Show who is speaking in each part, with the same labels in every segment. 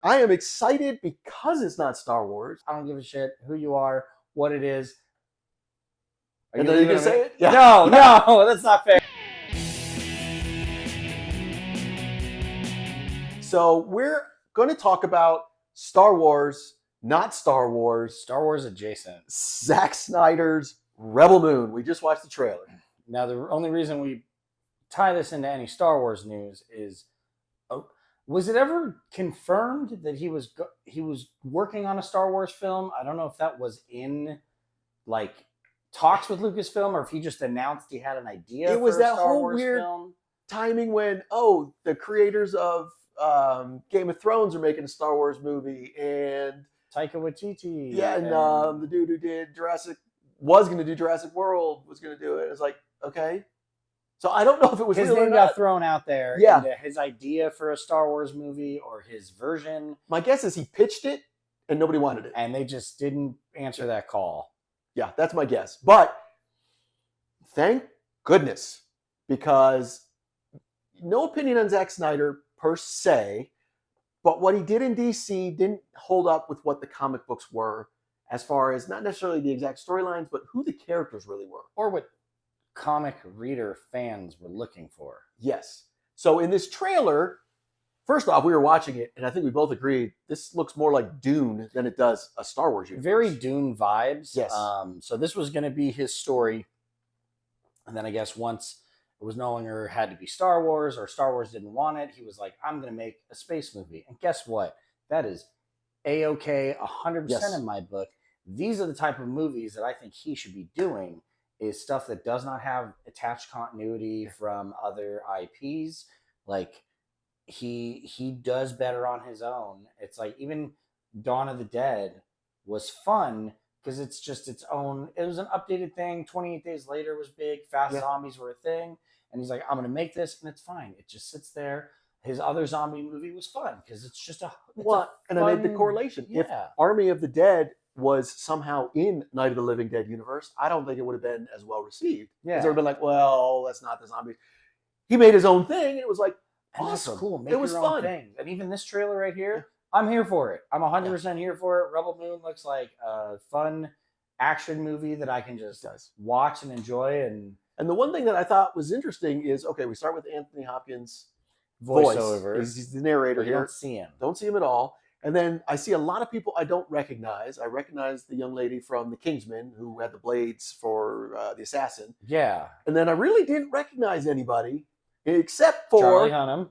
Speaker 1: I am excited because it's not Star Wars.
Speaker 2: I don't give a shit who you are, what it is.
Speaker 1: And then you can say it?
Speaker 2: Yeah. No, that's not fair.
Speaker 1: So we're going to talk about Star Wars, not Star Wars.
Speaker 2: Star Wars adjacent.
Speaker 1: Zack Snyder's Rebel Moon. We just watched the trailer.
Speaker 2: Now, the only reason we tie this into any Star Wars news is, was it ever confirmed that he was working on a Star Wars film? I don't know if that was in like talks with Lucasfilm or if he just announced he had an idea.
Speaker 1: It was
Speaker 2: for a
Speaker 1: that
Speaker 2: Star
Speaker 1: whole
Speaker 2: Wars
Speaker 1: weird
Speaker 2: film. Timing
Speaker 1: when the creators of Game of Thrones are making a Star Wars movie, and
Speaker 2: Taika Waititi.
Speaker 1: Yeah, and the dude who did was going to do Jurassic World was going to do it. It's like, okay. So I don't know if it was
Speaker 2: his
Speaker 1: real
Speaker 2: name
Speaker 1: or
Speaker 2: got
Speaker 1: not.
Speaker 2: thrown out there.
Speaker 1: Yeah,
Speaker 2: his idea for a Star Wars movie or his version.
Speaker 1: My guess is he pitched it and nobody wanted it,
Speaker 2: and they just didn't answer that call.
Speaker 1: Yeah, that's my guess. But thank goodness, because no opinion on Zack Snyder per se, but what he did in DC didn't hold up with what the comic books were, as far as not necessarily the exact storylines, but who the characters really were.
Speaker 2: Or what comic reader fans were looking for.
Speaker 1: Yes. So in this trailer, first off, we were watching it, and I think we both agreed this looks more like Dune than it does a Star Wars universe.
Speaker 2: Very Dune vibes.
Speaker 1: Yes.
Speaker 2: So this was going to be his story. And then I guess once it was no longer had to be Star Wars or Star Wars didn't want it, he was like, I'm going to make a space movie. And guess what? That is A-OK 100% in my book. These are the type of movies that I think he should be doing, is stuff that does not have attached continuity from other IPs. Like, he does better on his own. It's like even Dawn of the Dead was fun because it's just its own. It was an updated thing. 28 Days Later was big. Fast zombies were a thing. And he's like, I'm going to make this, and it's fine. It just sits there. His other zombie movie was fun because it's just a
Speaker 1: and I made the correlation.
Speaker 2: Yeah.
Speaker 1: If Army of the Dead was somehow in Night of the Living Dead universe, I don't think it would have been as well received.
Speaker 2: Yeah.
Speaker 1: Because they would have been like, well, that's not the zombies. He made his own thing, and it was like, awesome.
Speaker 2: That's cool. Make
Speaker 1: it was
Speaker 2: your
Speaker 1: fun.
Speaker 2: Own thing. And even this trailer right here, I'm here for it. I'm 100% here for it. Rebel Moon looks like a fun action movie that I can just watch and enjoy. And
Speaker 1: the one thing that I thought was interesting is, okay, we start with Anthony Hopkins'
Speaker 2: voiceover.
Speaker 1: He's the narrator here.
Speaker 2: Don't see him.
Speaker 1: Don't see him at all. And then I see a lot of people I don't recognize. I recognize the young lady from The Kingsman who had the blades for the assassin.
Speaker 2: Yeah.
Speaker 1: And then I really didn't recognize anybody except for
Speaker 2: Charlie Hunnam.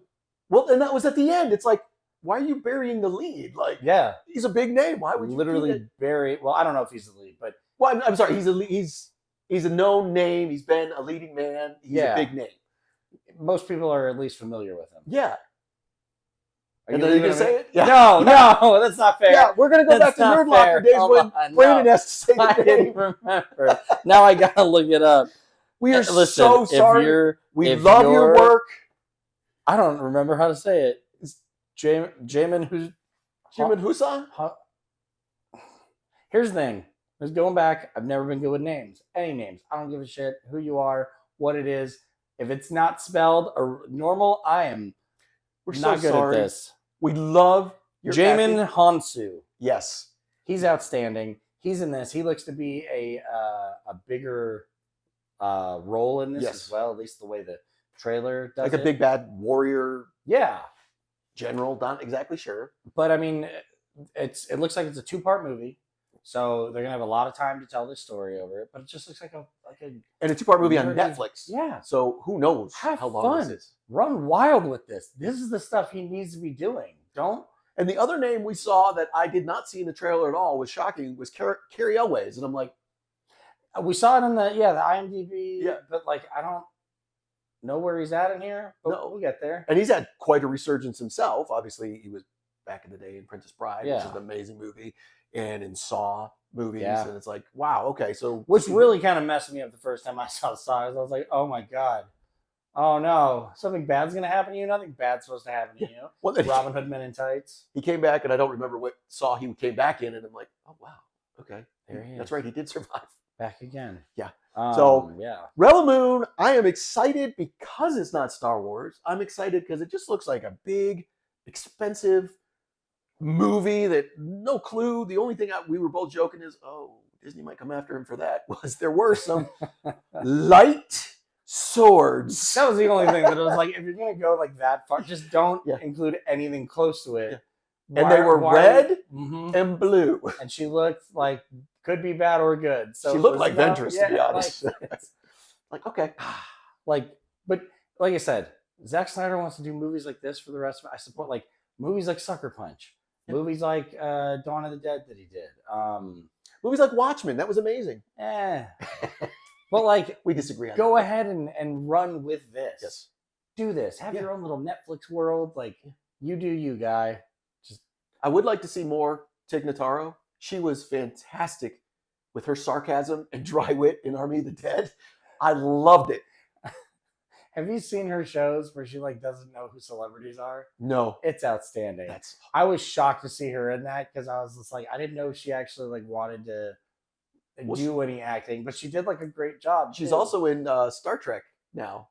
Speaker 1: Well, and that was at the end. It's like, why are you burying the lead? Like, he's a big name. Why would you
Speaker 2: literally bury? Well, I don't know if he's the lead, but
Speaker 1: I'm sorry. He's a known name. He's been a leading man. He's a big name.
Speaker 2: Most people are at least familiar with him.
Speaker 1: Yeah.
Speaker 2: And
Speaker 1: then you gonna say it?
Speaker 2: Yeah. No, that's not fair.
Speaker 1: Yeah, we're gonna go back to Nerd Locker days when Brandon has to say the
Speaker 2: I
Speaker 1: name.
Speaker 2: didn't remember. Now I gotta look it up.
Speaker 1: We are so sorry. We love your work.
Speaker 2: I don't remember how to say it. Jamin
Speaker 1: Hussain?
Speaker 2: Here's the thing. Just going back, I've never been good with names. Any names. I don't give a shit who you are, what it is. If it's not spelled or normal, we're not good at this.
Speaker 1: We love your
Speaker 2: Jamin Hansu.
Speaker 1: Yes.
Speaker 2: He's outstanding. He's in this. He looks to be a bigger role in this as well, at least the way the trailer does
Speaker 1: like a big bad warrior general, not exactly sure.
Speaker 2: But I mean, it looks like it's a 2-part movie. So they're gonna have a lot of time to tell this story over it, but it just looks like a
Speaker 1: and a 2-part movie on Netflix.
Speaker 2: Yeah.
Speaker 1: So who knows
Speaker 2: how
Speaker 1: long this is?
Speaker 2: Run wild with this. This is the stuff he needs to be doing.
Speaker 1: And the other name we saw that I did not see in the trailer at all was shocking was Carrie Elways, and I'm like,
Speaker 2: we saw it in the IMDb. Yeah. But like I don't know where he's at in here. But we'll get there.
Speaker 1: And he's had quite a resurgence himself. Obviously, he was back in the day in Princess Bride, which is an amazing movie. And in Saw movies, and it's like, wow, okay, so
Speaker 2: which really kind of messed me up the first time I saw Saw. I was like, oh my god, oh no, something bad's gonna happen to you. Nothing bad's supposed to happen to you. Well, Robin Hood Men in Tights.
Speaker 1: He came back, and I don't remember what Saw he came back in, and I'm like, oh wow, okay,
Speaker 2: there he is.
Speaker 1: That's right, he did survive.
Speaker 2: Back again.
Speaker 1: Yeah.
Speaker 2: So
Speaker 1: Rebel Moon, I am excited because it's not Star Wars. I'm excited because it just looks like a big, expensive movie that no clue. The only thing we were both joking is, oh, Disney might come after him for that. Was there were some light swords.
Speaker 2: That was the only thing that was like, if you're gonna go like that far, just don't
Speaker 1: Yeah.
Speaker 2: include anything close to it.
Speaker 1: Yeah. And they were red
Speaker 2: Mhm.
Speaker 1: and blue.
Speaker 2: And she looked like could be bad or good. So
Speaker 1: She
Speaker 2: it
Speaker 1: looked
Speaker 2: was
Speaker 1: like
Speaker 2: not-
Speaker 1: Ventress,
Speaker 2: yeah,
Speaker 1: to be honest.
Speaker 2: Like,
Speaker 1: Like, okay.
Speaker 2: but like I said, Zack Snyder wants to do movies like this for the rest of it. I support like movies like Sucker Punch,
Speaker 1: Yeah.
Speaker 2: movies like Dawn of the Dead that he did.
Speaker 1: Movies like Watchmen, that was amazing.
Speaker 2: But like,
Speaker 1: We disagree on
Speaker 2: go
Speaker 1: that.
Speaker 2: ahead and run with this.
Speaker 1: Yes.
Speaker 2: Do this. Have
Speaker 1: Yeah.
Speaker 2: your own little Netflix world. Like, you do you, guy.
Speaker 1: I would like to see more Tig Notaro. She was fantastic with her sarcasm and dry wit in Army of the Dead. I loved it.
Speaker 2: Have you seen her shows where she like doesn't know who celebrities are?
Speaker 1: No,
Speaker 2: It's outstanding.
Speaker 1: that's
Speaker 2: I was shocked to see her in that because I was just like, I didn't know she actually like wanted to do any acting, but she did like a great job.
Speaker 1: she's
Speaker 2: too.
Speaker 1: also in Star Trek now.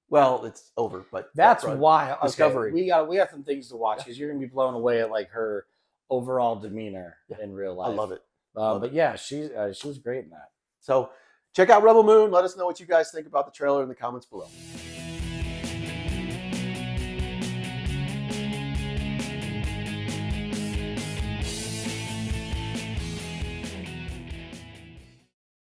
Speaker 1: Well, it's over, but
Speaker 2: That's
Speaker 1: right.
Speaker 2: why okay,
Speaker 1: Discovery.
Speaker 2: we got some things to watch because you're gonna be blown away at like her overall demeanor in real life.
Speaker 1: I love it.
Speaker 2: But yeah, she was great in that.
Speaker 1: So check out Rebel Moon. Let us know what you guys think about the trailer in the comments below.